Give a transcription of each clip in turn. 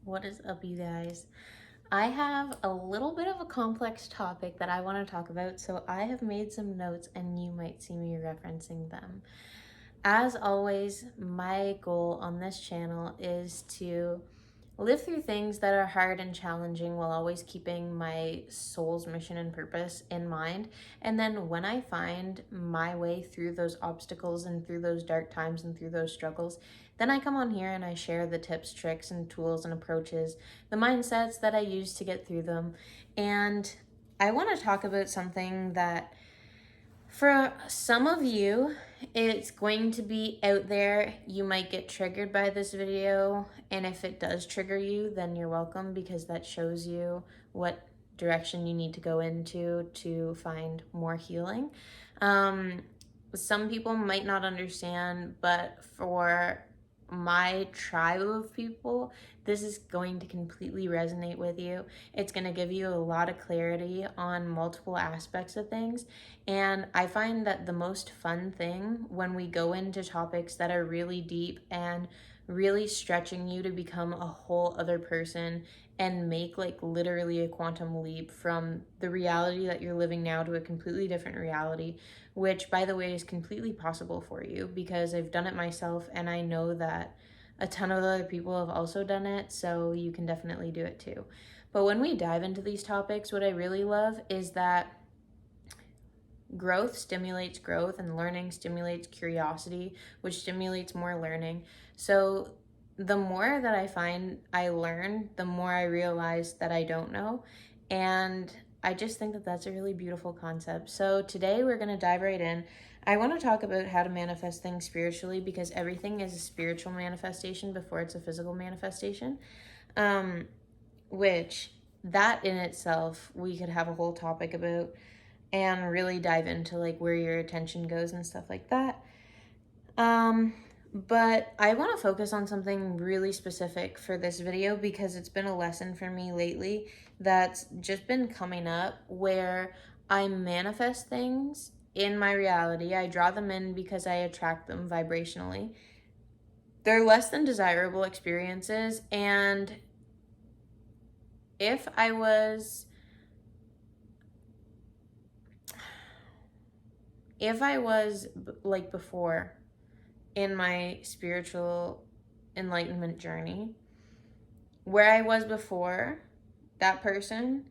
What is up, you guys? I have a little bit of a complex topic that I want to talk about, so I have made some notes and you might see me referencing them. As always, my goal on this channel is to live through things that are hard and challenging while always keeping my soul's mission and purpose in mind. And then when I find my way through those obstacles and through those dark times and through those struggles, then I come on here and I share the tips, tricks, and tools and approaches, the mindsets that I use to get through them. And I want to talk about something that for some of you, it's going to be out there. You might get triggered by this video, and if it does trigger you, then you're welcome, because that shows you what direction you need to go into to find more healing. Some people might not understand, but for my tribe of people, this is going to completely resonate with you. It's going to give you a lot of clarity on multiple aspects of things. And I find that the most fun thing when we go into topics that are really deep and really stretching you to become a whole other person and make like literally a quantum leap from the reality that you're living now to a completely different reality, which by the way is completely possible for you because I've done it myself and I know that a ton of other people have also done it, so you can definitely do it too. But when we dive into these topics, what I really love is that growth stimulates growth and learning stimulates curiosity, which stimulates more learning. So the more that I find I learn, the more I realize that I don't know. And I just think that that's a really beautiful concept. So today we're going to dive right in. I want to talk about how to manifest things spiritually because everything is a spiritual manifestation before it's a physical manifestation. Which that in itself we could have a whole topic about and really dive into like where your attention goes and stuff like that. But I want to focus on something really specific for this video because it's been a lesson for me lately that's just been coming up where I manifest things in my reality. I draw them in because I attract them vibrationally. They're less than desirable experiences, and if I was like before in my spiritual enlightenment journey, where I was before, that person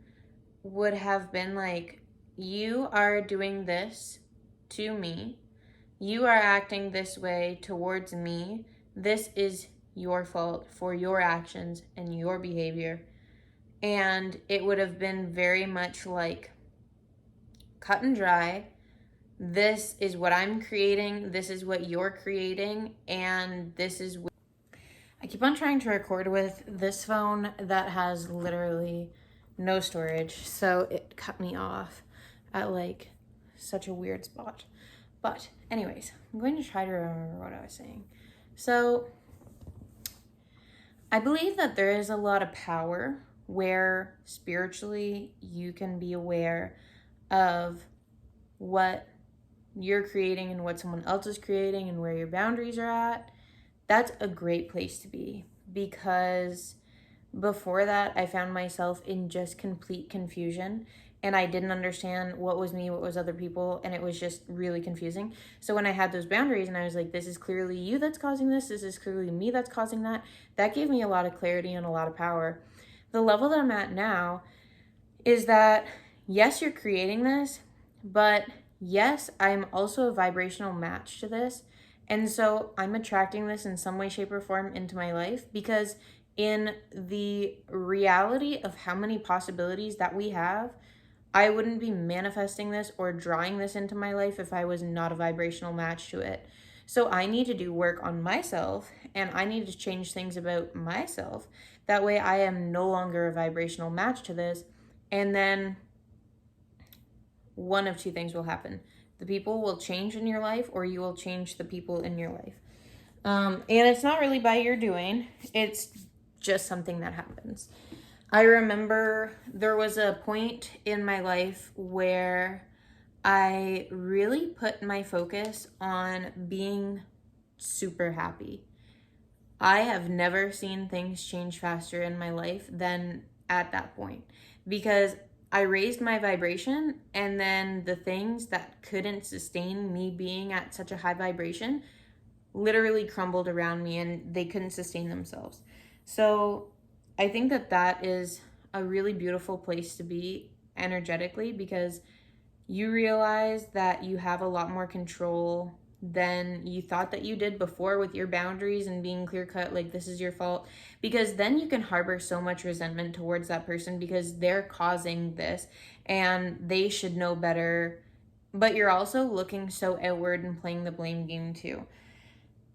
would have been like, you are doing this to me. You are acting this way towards me. This is your fault for your actions and your behavior. And it would have been very much like cut and dry. This is what I'm creating, this is what you're creating, and this is what I keep on trying to record with this phone that has literally no storage, so it cut me off at like such a weird spot. But anyways, I'm going to try to remember what I was saying. So I believe that there is a lot of power where spiritually you can be aware of what you're creating and what someone else is creating and where your boundaries are at. That's a great place to be, because before that I found myself in just complete confusion and I didn't understand what was me, what was other people, and it was just really confusing. So when I had those boundaries and I was like, this is clearly you that's causing this is clearly me that's causing that, that gave me a lot of clarity and a lot of power. The level that I'm at now is that yes, you're creating this, but yes, I'm also a vibrational match to this. And so I'm attracting this in some way, shape, or form into my life, because in the reality of how many possibilities that we have, I wouldn't be manifesting this or drawing this into my life if I was not a vibrational match to it. So I need to do work on myself and I need to change things about myself. That way I am no longer a vibrational match to this. And then one of two things will happen. The people will change in your life, or you will change the people in your life. And it's not really by your doing. It's just something that happens. I remember there was a point in my life where I really put my focus on being super happy. I have never seen things change faster in my life than at that point, because I raised my vibration, and then the things that couldn't sustain me being at such a high vibration literally crumbled around me and they couldn't sustain themselves. So I think that that is a really beautiful place to be energetically, because you realize that you have a lot more control than you thought that you did before with your boundaries and being clear cut, like this is your fault. Because then you can harbor so much resentment towards that person because they're causing this and they should know better. But you're also looking so outward and playing the blame game too.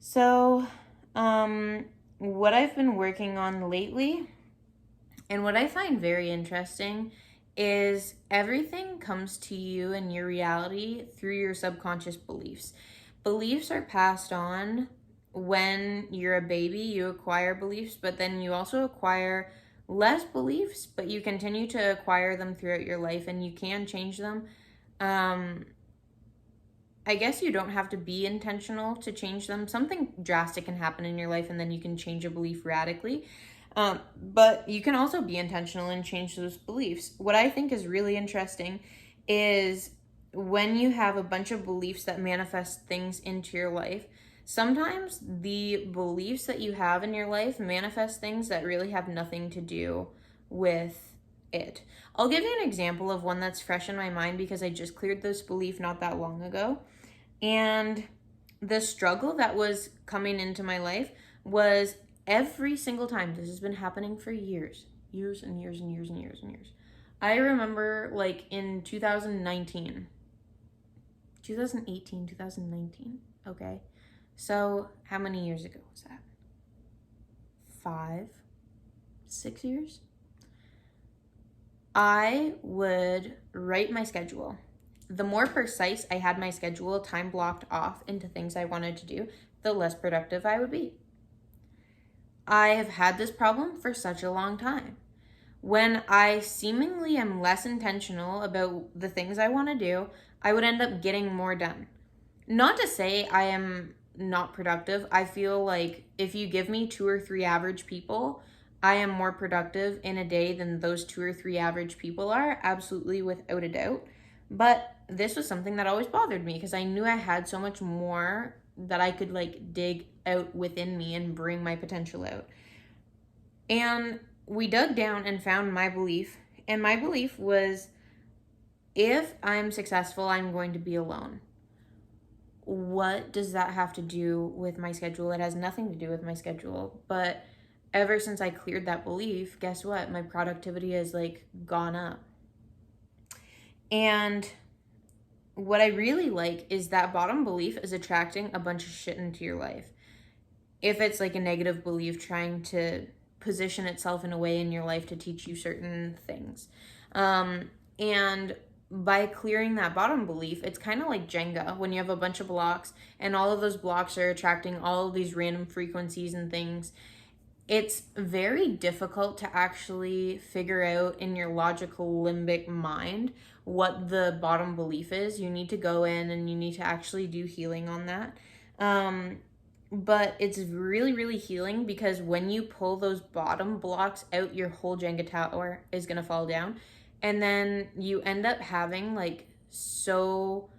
So, what I've been working on lately, and what I find very interesting, is everything comes to you and your reality through your subconscious beliefs. Beliefs are passed on when you're a baby, you acquire beliefs, but then you also acquire less beliefs, but you continue to acquire them throughout your life and you can change them. I guess you don't have to be intentional to change them. Something drastic can happen in your life and then you can change a belief radically. But you can also be intentional and change those beliefs. What I think is really interesting is when you have a bunch of beliefs that manifest things into your life, sometimes the beliefs that you have in your life manifest things that really have nothing to do with it. I'll give you an example of one that's fresh in my mind because I just cleared this belief not that long ago. And the struggle that was coming into my life was every single time. This has been happening for years and years and years and years and years. I remember like in 2018, 2019. Okay. So how many years ago was that? 5, 6 years? I would write my schedule. The more precise I had my schedule time blocked off into things I wanted to do, the less productive I would be. I have had this problem for such a long time. When I seemingly am less intentional about the things I want to do, I would end up getting more done. Not to say I am not productive. I feel like if you give me 2 or 3 average people, I am more productive in a day than those 2 or 3 average people are, absolutely, without a doubt. But this was something that always bothered me because I knew I had so much more that I could like dig out within me and bring my potential out. And we dug down and found my belief. And my belief was, if I'm successful, I'm going to be alone. What does that have to do with my schedule? It has nothing to do with my schedule. But ever since I cleared that belief, guess what? My productivity has like gone up. And what I really like is that bottom belief is attracting a bunch of shit into your life. If it's like a negative belief trying to position itself in a way in your life to teach you certain things. And by clearing that bottom belief, it's kind of like Jenga when you have a bunch of blocks and all of those blocks are attracting all of these random frequencies and things. It's very difficult to actually figure out in your logical limbic mind what the bottom belief is. You need to go in and you need to actually do healing on that. But it's really, really healing because when you pull those bottom blocks out, your whole Jenga tower is going to fall down. And then you end up having like so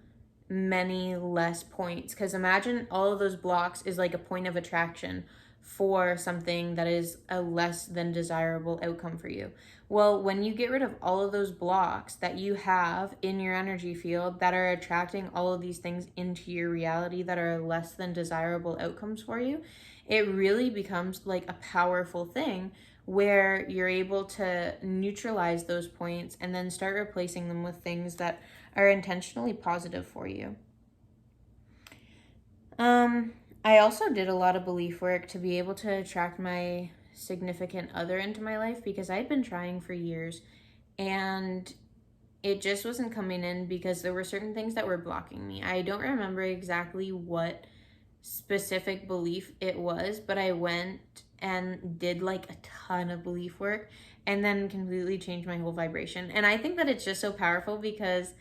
many less points. Because imagine all of those blocks is like a point of attraction for something that is a less than desirable outcome for you. Well, when you get rid of all of those blocks that you have in your energy field that are attracting all of these things into your reality that are less than desirable outcomes for you, it really becomes like a powerful thing where you're able to neutralize those points and then start replacing them with things that are intentionally positive for you. I also did a lot of belief work to be able to attract my significant other into my life because I'd been trying for years and it just wasn't coming in because there were certain things that were blocking me. I don't remember exactly what specific belief it was, but I went and did like a ton of belief work and then completely changed my whole vibration. And I think that it's just so powerful because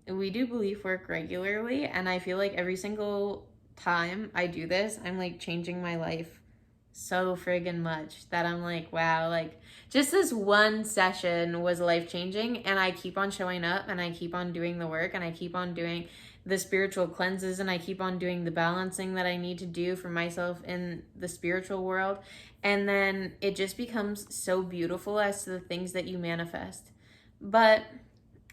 we do belief work regularly, and I feel like every single time I do this, I'm like changing my life so friggin' much that I'm like, wow, like just this one session was life changing, and I keep on showing up and I keep on doing the work and I keep on doing the spiritual cleanses and I keep on doing the balancing that I need to do for myself in the spiritual world. And then it just becomes so beautiful as to the things that you manifest. But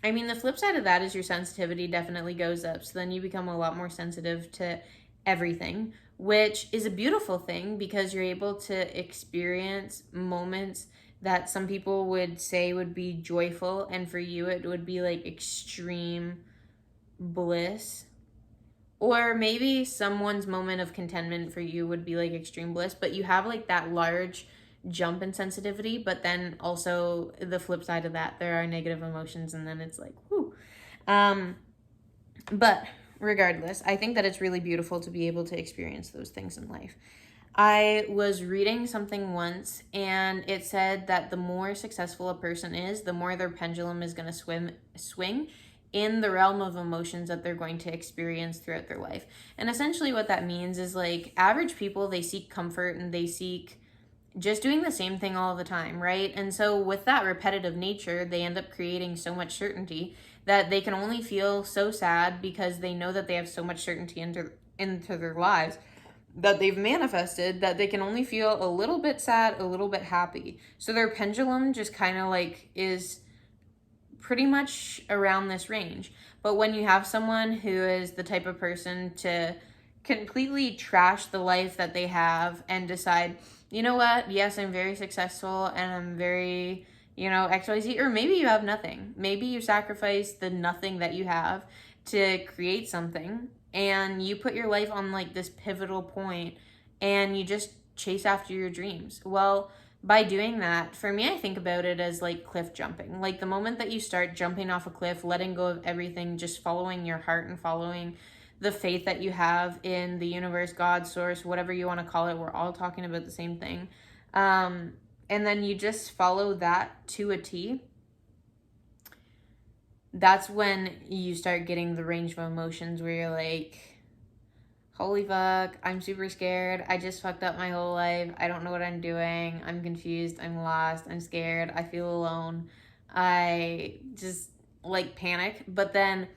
I mean, the flip side of that is your sensitivity definitely goes up. So then you become a lot more sensitive to everything, which is a beautiful thing because you're able to experience moments that some people would say would be joyful, and for you it would be like extreme bliss. Or maybe someone's moment of contentment for you would be like extreme bliss, but you have like that large jump in sensitivity. But then also the flip side of that, there are negative emotions, and then it's like, whoo. But regardless, I think that it's really beautiful to be able to experience those things in life. I was reading something once, and it said that the more successful a person is, the more their pendulum is going to swing in the realm of emotions that they're going to experience throughout their life. And essentially what that means is like average people, they seek comfort and they seek just doing the same thing all the time, right? And so with that repetitive nature, they end up creating so much certainty that they can only feel so sad because they know that they have so much certainty into their lives that they've manifested, that they can only feel a little bit sad, a little bit happy. So their pendulum just kind of like is pretty much around this range. But when you have someone who is the type of person to completely trash the life that they have and decide, you know what, yes, I'm very successful and I'm very, XYZ, or maybe you have nothing. Maybe you sacrifice the nothing that you have to create something, and you put your life on like this pivotal point and you just chase after your dreams. Well, by doing that, for me, I think about it as like cliff jumping. Like the moment that you start jumping off a cliff, letting go of everything, just following your heart and following the faith that you have in the universe, God, source, whatever you want to call it. We're all talking about the same thing. And then you just follow that to a T. That's when you start getting the range of emotions where you're like, holy fuck, I'm super scared. I just fucked up my whole life. I don't know what I'm doing. I'm confused. I'm lost. I'm scared. I feel alone. I just like panic. But then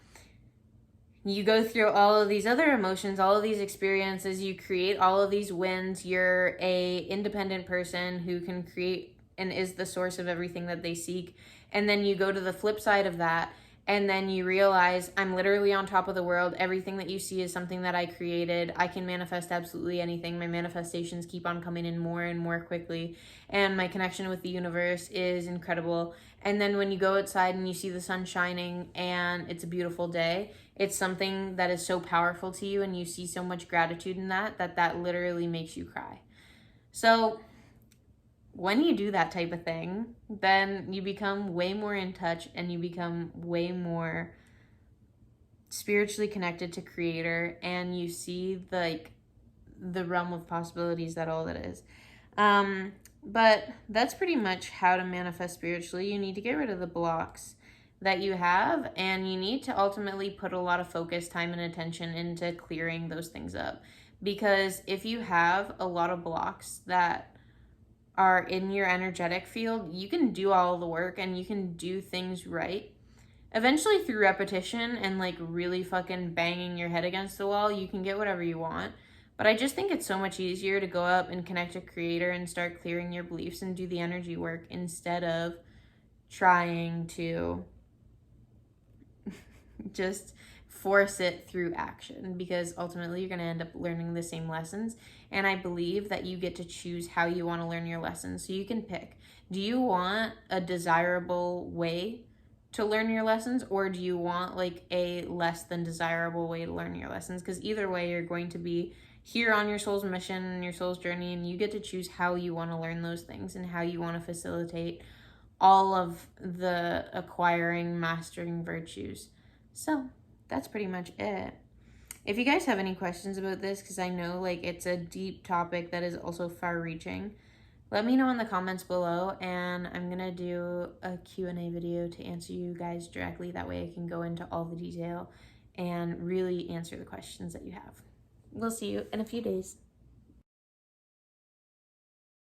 you go through all of these other emotions, all of these experiences, you create all of these wins. You're a independent person who can create and is the source of everything that they seek. And then you go to the flip side of that, and then you realize I'm literally on top of the world. Everything that you see is something that I created. I can manifest absolutely anything. My manifestations keep on coming in more and more quickly. And my connection with the universe is incredible. And then when you go outside and you see the sun shining and it's a beautiful day, it's something that is so powerful to you, and you see so much gratitude in that literally makes you cry. So when you do that type of thing, then you become way more in touch and you become way more spiritually connected to Creator, and you see the realm of possibilities that all that is. But that's pretty much how to manifest spiritually. You need to get rid of the blocks that you have, and you need to ultimately put a lot of focus, time, and attention into clearing those things up. Because if you have a lot of blocks that are in your energetic field, you can do all the work and you can do things right. Eventually, through repetition and like really fucking banging your head against the wall, you can get whatever you want. But I just think it's so much easier to go up and connect to Creator and start clearing your beliefs and do the energy work instead of trying to just force it through action, because ultimately you're going to end up learning the same lessons. And I believe that you get to choose how you want to learn your lessons. So you can pick, do you want a desirable way to learn your lessons, or do you want like a less than desirable way to learn your lessons? Because either way, you're going to be here on your soul's mission and your soul's journey, and you get to choose how you want to learn those things and how you want to facilitate all of the acquiring, mastering virtues. So that's pretty much it. If you guys have any questions about this, because I know like it's a deep topic that is also far-reaching, let me know in the comments below, and I'm gonna do a Q&A video to answer you guys directly. That way I can go into all the detail and really answer the questions that you have. We'll see you in a few days.